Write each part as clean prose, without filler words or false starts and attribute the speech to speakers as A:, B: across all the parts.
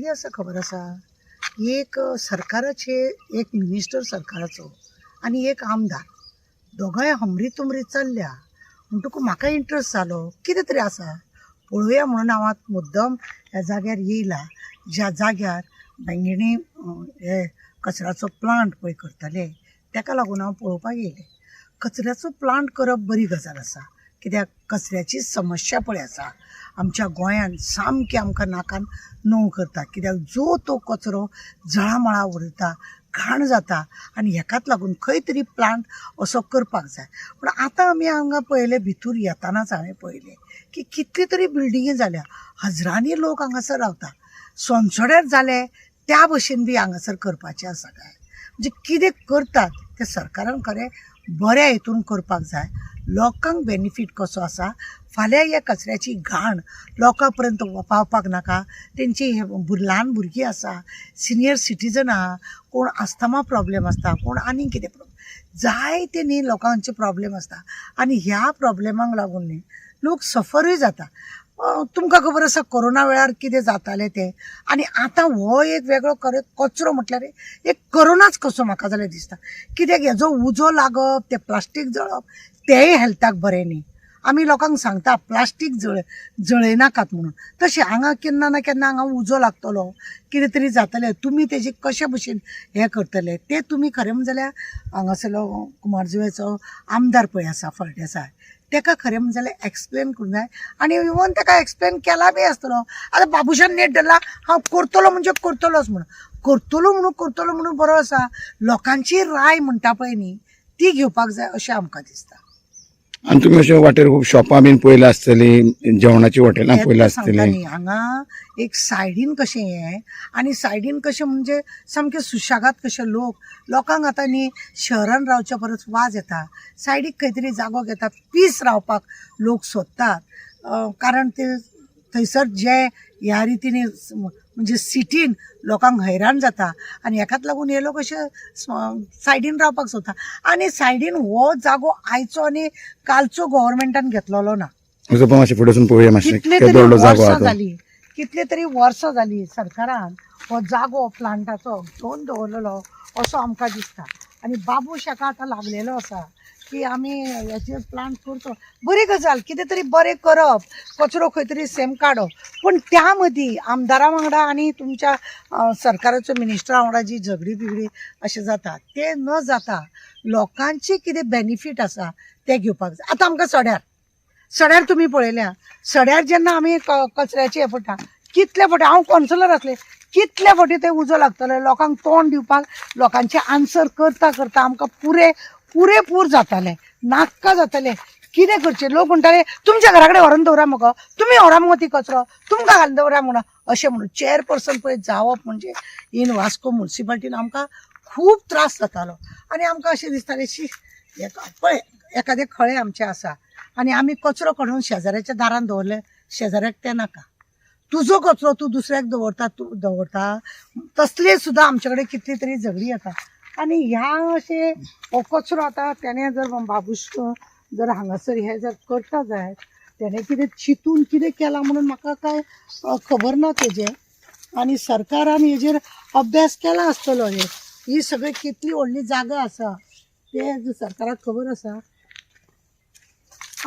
A: कितें आसा खबर आसा, एक सरकाराचे एक मिनिस्टर सरकाराचो आनी एक आमदार दोगांय हमरी तुमरी चल्ल्या म्हणटकूच म्हाका इंट्रस्ट जालो कितें तरी आसा पळोवया म्हणून हांव आतां मुद्दम ह्या जाग्यार येयला ज्या जाग्यार बेंगिणी हे कचऱ्याचो प्लांट पळय करतले ताका लागून हांव पळोवपाक येयलें. कचऱ्याचो प्लांट करप बरी गजाल आसा, कित्याक कचऱ्याची समस्या पळय आसा आमच्या गोंयांत सामकी आमकां नाकान णव करता, कित्याक जो तो कचरो जळामळा उरता, घाण जाता आनी हेकाच लागून खंय तरी प्लांट असो करपाक जाय. पूण आतां आमी हांगा पळयलें भितूर येतानाच हांवें पळयलें की कितले तरी बिल्डिंगी जाल्या, हजारांनी लोक हांगासर रावता. सोंसोड्यार जाले त्या भशेन बी हांगासर करपाचें आसा काय, म्हणजे कितें करतात तें सरकारान खरें बऱ्या हेतून करपाक जाय. लोकांक बेनिफीट कसो आसा, फाल्यां ह्या कचऱ्याची घाण लोकां पर्यंत पावपाक नाका. तेंची ल्हान भुरगीं आसा, सिनियर सिटीजन आहा, कोण अस्थमा प्रॉब्लेम आसता, कोण आनी कितें प्रॉब्लेम, जायते न्ही लोकांचे प्रॉब्लेम आसता आनी ह्या प्रॉब्लेमाक लागून न्ही लोक सफरूय जाता. तुमकां खबर आसा कोरोना वेळार कितें जातालें तें, आनी आतां हो एक वेगळो कचरो म्हटल्यार एक कोरोनाच कसो म्हाका जाल्यार दिसता. कित्याक हेजो उजो लागप, तें प्लास्टीक जळप तेंय हेल्थाक बरें न्ही. आमी लोकांक सांगता प्लास्टीक जळयनाकात म्हणून, तशें हांगा केन्ना ना केन्ना हांगा उजो लागतलो, कितें तरी जातलें, तुमी तेजे कशे भशेन हें करतले तें तुमी खरें म्हणलें जाल्यार हांगासरलो कुमारजुव्याचो आमदार पळय आसा फळदेसाय ताका खरें म्हणजे जाल्यार एक्सप्लेन करूंक जाय. आनी इवन ताका एक्सप्लेन केला बी आसतलो. आतां बाबुशान नेट धरला हांव करतलो म्हणजे करतलोच म्हणून करतलो म्हणून बरो आसा. लोकांची राय म्हणटा पळय न्ही ती घेवपाक जाय अशें आमकां दिसता.
B: आनी तुमी अशें वाटेर खूब शॉपां बीन पळयलां आसतलीं, जेवणाची हॉटेलां पळयलां आसतलीं.
A: हांगा एक सायडीन कशें हें आनी सायडीन कशें म्हणजे सामकें सुशेगाद कशें लोकांक आतां न्ही शहरान रावच्या परस वाज येता, सायडीक खंय तरी जागो घेतात, पीस रावपाक लोक सोदतात. कारण ते थंयसर जे ह्या रितीन म्हणजे सिटीन लोकांक हैराण जाता आनी हेकाच लागून हे लोक अशे सायडीन रावपाक सोदता. आनी सायडीन हो जागो आयचो आनी कालचो गव्हर्मेंटान घेतलेलो ना.
B: मातशें फुडें वचून पळोवया मातशें
A: कितले
B: केदो
A: तरी
B: व्हडलो जागो
A: वर्सां
B: आहा तो.
A: जाली, कितले तरी वर्सां जाली सरकारान हो जागो प्लांटाचो घेवन दवरलेलो असो आमकां दिसता. आनी बाबू शेका आतां लागलेलो आसा की आमी हेचे प्लांट करतो, बरी गजाल, कितें तरी बरें करप, कचरो खंय तरी सेम काडप. पूण त्या मदीं आमदारा वांगडा आनी तुमच्या सरकाराच्या मिनिस्टरा वांगडा जी झगडी बिगडी अशें जाता तें न जाता लोकांची कितें बेनिफीट आसा तें घेवपाक जाय. आतां आमकां सड्यार तुमी पळयल्या, सड्यार जेन्ना आमी कचऱ्याचे हे पडटा कितले फावटी हांव कॉन्सलर आसलें, कितले फावटी ते उजो लागतले, लोकांक तोंड दिवपाक लोकांचे आन्सर करता करता आमकां पुरेपूर जातालें, नाक्का जातालें. कितें करचें, लोक म्हणटाले तुमच्या घरा कडेन व्हरून दवरा मगो, तुमी व्हरा मगो ती कचरो, तुमकां घालून दवरा म्हणून अशें म्हणून चेअरपर्सन पळय जावप म्हणजे इन वास्को म्युनिसिपालिटीन आमकां खूब त्रास जातालो. आनी आमकां अशें दिसतालें शी पळय एखादें खळें आमचें आसा आनी आमी कचरो काडून शेजाऱ्याच्या दारान दवरले, शेजाऱ्याक तें नाका, तुजो कचरो तूं दुसऱ्याक दवरता तसले सुद्दां आमचे कडेन कितली तरी झगडी येता. आनी ह्या अशें हो कचरो आतां तेणें जर बाबूश जर हांगासर हे जर करता जाय, तेणें कितें चिंतून कितें केलां म्हणून म्हाका कांय खबर ना तेजें. आनी सरकारान हेजेर अभ्यास केला आसतलो. ही सगळी कितली व्हडली जागा आसा ते सरकाराक खबर आसा.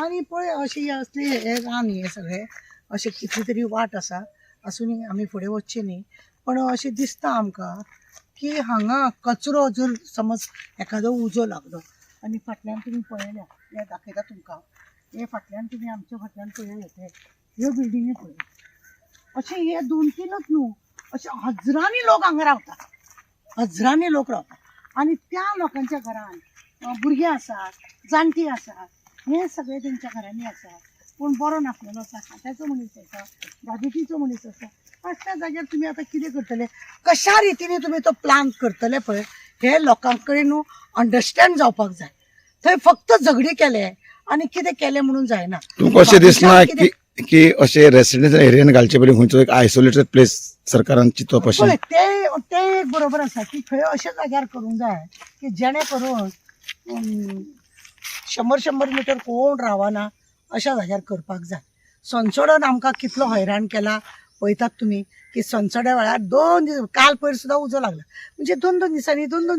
A: आनी पळय अशी असली हे रान हे सगळें अशें कितली तरी वाट आसा, आसूनी आमी फुडें वचचें न्ही. पण अशें दिसता आमकां की हांगा कचरो जर समज एखादो उजो लागलो आनी फाटल्यान तुमी पळयल्या, हे दाखयता तुमकां, हे फाटल्यान तुमी आमच्या फाटल्यान पळयले ह्यो बिल्डिंगी पळय, अशें हे 2-3च न्हू, अशे हजारांनी लोक हांगा रावता, हजारांनी लोक रावता. आनी त्या लोकांच्या घरान भुरगीं आसात, जाणटी आसात, हे सगळे तेंच्या घरांनी आसात. पूण बरो नासलेलो आसा, खात्याचो मनीस आसा, डायबिटीचो मनीस आसा, अशा जाग्यार तुमी आतां कितें करतले, कशा रितीने तुमी तो प्लान करतले पळय हे लोकां कडेन न्हू अंडरस्टँड जावपाक जाय. थंय फक्त झगडी केले आनी कितें केलें म्हणून जायना.
B: तुमकां अशें दिसना की अशें रेसिडेन्शियल एरियेन घालचे पयलीं खंयचो एक आयसोलेटेड प्लेस सरकारान चिंतप अशें?
A: ते एक बरोबर आसा की खंय अशा जाग्यार करूंक जाय की जेणे करून 100 मिटर कोण रावना अशा जाग्यार करपाक जाय. संसोडान आमकां कितलो हैराण केला पळयतात तुमी. की सनसड्या वेळार 2 दीस काल पयर सुद्दां उजो लागला म्हणजे 2-2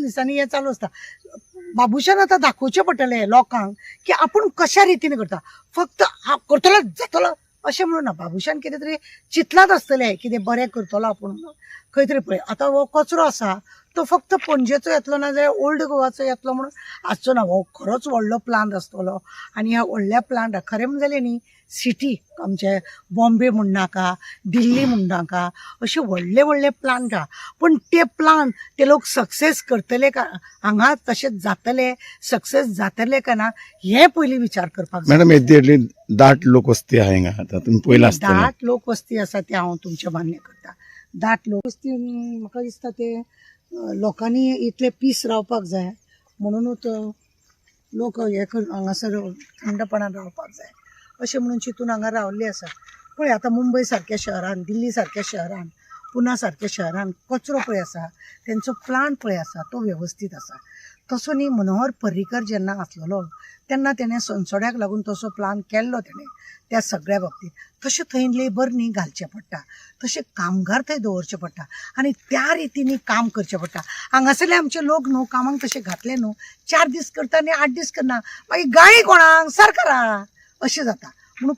A: दिसांनी हे चालू आसता. बाबुशान आतां दाखोवचें पडटलें लोकांक की आपूण कशा रितीन करता. फक्त हांव करतलो जातलो अशें म्हणून ना. बाबुशान कितें तरी चिंतलाच आसतलें कितें बरें करतलो आपूण म्हणून. खंय तरी पळय आतां हो कचरो आसा तो फक्त पणजेचो येतलो ना जाल्यार ओल्ड गोवाचो येतलो म्हणून आसचो ना. हो खरोच व्हडलो प्लांट आसतलो आनी ह्या व्हडल्या प्लांटाक खरें म्हणलें न्ही सिटी आमचे बॉम्बे म्हण नाका, दिल्ली म्हण नाका, अशे व्हडले व्हडले प्लांट आहा. पण ते प्लांट ते लोक सक्सेस करतले का हांगा तशेंच जातले सक्सेस जातले का ना हे पयलीं विचार करपाक जाय.
B: मॅडम येदी दाट लोकवस्ती आहे हिंगा आता तुम्ही पयला आसतलें.
A: दाट लोकवस्ती आसा ते हांव तुमचें मान्य करता. दाट लोकवस्ती म्हाका दिसता ते लोकांनी इतले पीस रावपाक जाय म्हणूनच लोक हे हांगासर थंडपणान रावपाक जाय अशें म्हणून चिंतून हांगा रावल्ले आसा. पळय आतां मुंबय सारक्या शहरान, दिल्ली सारक्या शहरान, पुना सारक्या शहरान कचरो पळय आसा, तेंचो प्लांट पळय आसा तो वेवस्थीत आसा. तसो न्ही मनोहर पर्रीकर जेन्ना आसलेलो तेन्ना तेणें सनसड्याक लागून तसो प्लान केल्लो तेणें त्या सगळ्या बाबतींत. तशें थंय लेबर न्ही घालचें पडटा, तशें कामगार थंय दवरचे पडटा आनी त्या रितीनी काम करचें पडटा. हांगासरले आमचे लोक न्हू कामाक तशें घातले न्हू 4 दीस करता आनी 8 दीस करना मागीर गाळी कोणाक सरकाराक अशें जाता. म्हणून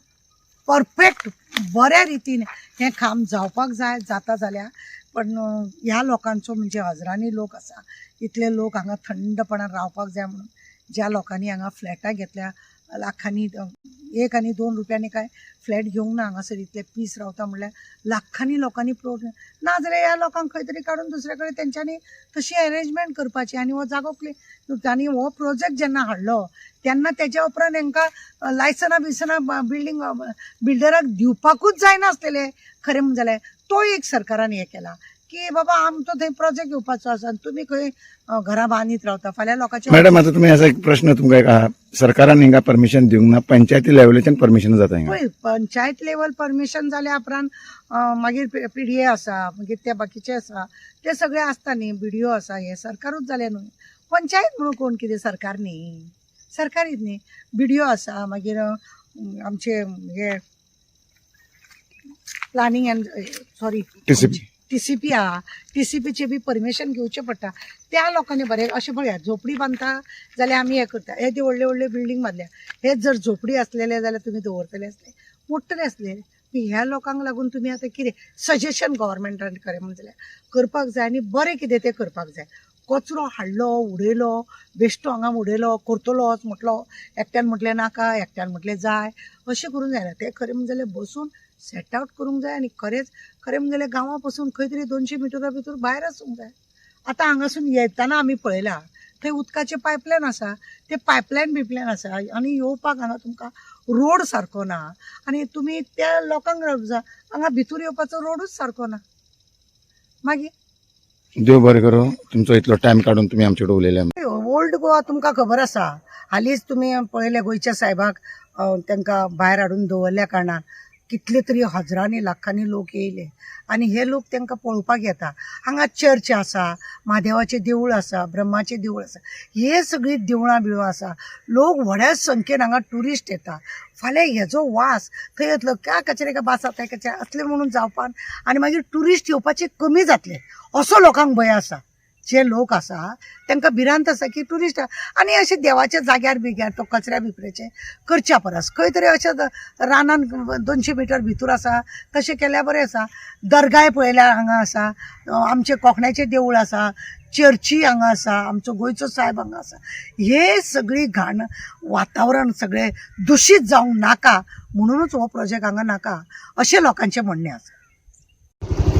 A: परफेक्ट बऱ्या रितीन हें काम जावपाक जाय जाता जाल्यार. पण ह्या लोकांचो म्हणजे हजारांनी लोक आसा इतले लोक हांगा थंडपणान रावपाक जाय म्हणून ज्या लोकांनी हांगा फ्लॅटां घेतल्या लाखांनी 1 आनी 2 रुपयांनी काय फ्लॅट घेवंक ना. हांगासर इतले पीस रावता म्हणल्यार लाखांनी लोकांनी ना जाल्यार ह्या लोकांक खंय तरी काडून दुसरे कडेन तेंच्यांनी तशी अरेंजमेंट करपाची आनी हो जागो आनी हो प्रोजेक्ट जेन्ना हाडलो तेन्ना तेज्या उपरांत हांकां लायसनां बिल्डराक दिवपाकूच जायनासलेले खरें म्हणलें जाल्यार. तो एक सरकारान हें केला की बाबा आमचो थंय प्रोजेक्ट घेवपाचो आसा आनी तुमी खंय घरां बांदीत रावता फाल्यां लोकांचे.
B: मॅडम आता तुम्ही असा एक प्रश्न तुमकां एक आहा. सरकारान हिंगा परमिशन दिवंक ना, पंचायती लेवलाच्यान परमिशन जाता हिंगा.
A: पळय पंचायत लेवल परमिशन जाल्या उपरांत मागीर PDA आसा मागीर ते बाकीचे आसा ते सगळे आसता न्ही. BDO आसा हे सरकारूच जाले न्हू. पंचायत म्हणून कोण कितें सरकार न्ही, सरकारीच न्ही. BDO आसा मागीर आमचे हे प्लानिंग एंड सॉरी TCP आहा. TCPचे बी परमिशन घेवचें पडटा. त्या लोकांनी बरें अशें पळया झोपडी बांदता जाल्यार आमी हें करता. हे व्हडले व्हडले बिल्डींग बांदल्या हे जर झोपडी आसलेले जाल्यार तुमी दवरतले आसले मोडटले आसले. ह्या लोकांक लागून तुमी आतां कितें सजेशन गव्हर्मेंटान खरें म्हणलें जाल्यार करपाक जाय आनी बरें कितें तें करपाक जाय. कचरो हाडलो उडयलो बेश्टो हांगा उडयलो करतलोच म्हटलो एकट्यान म्हटलें नाका एकट्यान म्हटलें जाय अशें करूंक जायना. तें खरें म्हणजे जाल्यार बसून सेट आवट करूंक जाय आनी खरेंच खरें म्हणजे जाल्यार गांवां पासून खंय तरी 200 मिटरा भितर भायर आसूंक जाय. आतां हांगासून येताना आमी पळयला थंय उदकाचे पायपलायन आसा ते पायपलायन आसा आनी येवपाक हांगा तुमकां रोड सारको ना आनी तुमी त्या लोकांक हांगा भितर येवपाचो रोडूच सारको ना. मागीर
B: देव बरें करूं तुमचो इतलो टायम काडून तुम्ही आमचे कडेन उलयले.
A: ओल्ड गोवा तुमकां खबर आसा हालींच तुमी पळयलें गोंयच्या साहेबाक तांकां भायर हाडून दवरल्या कारणान कितले तरी हजारांनी लाखांनी लोक येयले आनी हे लोक तांकां पळोवपाक येता. हांगा चर्च आसा, महादेवाचें देवूळ आसा, ब्रह्माचें देवूळ आसा, हे सगळीं देवळां बिवळां आसा. लोक व्हड्या संख्येन हांगा ट्युरिस्ट येता. फाल्यां हेजो वास थंय येतलो क्या कचरे का बास आता कचरे असले म्हणून जावपान आनी मागीर ट्युरिस्ट येवपाचे कमी जातले असो लोकांक भंय आसा. जे लोक आसा तांकां भिरांत आसा की ट्युरिस्ट आनी अशें देवाच्या जाग्यार बिग्यार तो कचऱ्या बिचऱ्याचे करच्या परस खंय तरी अशें रानान 200 मिटर भितर आसा तशें केल्यार बरें आसा. दर्गाय पळयल्यार हांगा आसा, आमचे कोंकण्याचें देवूळ आसा, चर्ची हांगा आसा, आमचो गोंयचो साहेब हांगा आसा. हे सगळी घाण वातावरण सगळें दुशीत जावंक नाका म्हणूनच हो प्रोजेक्ट हांगा नाका अशें लोकांचें म्हणणें आसा.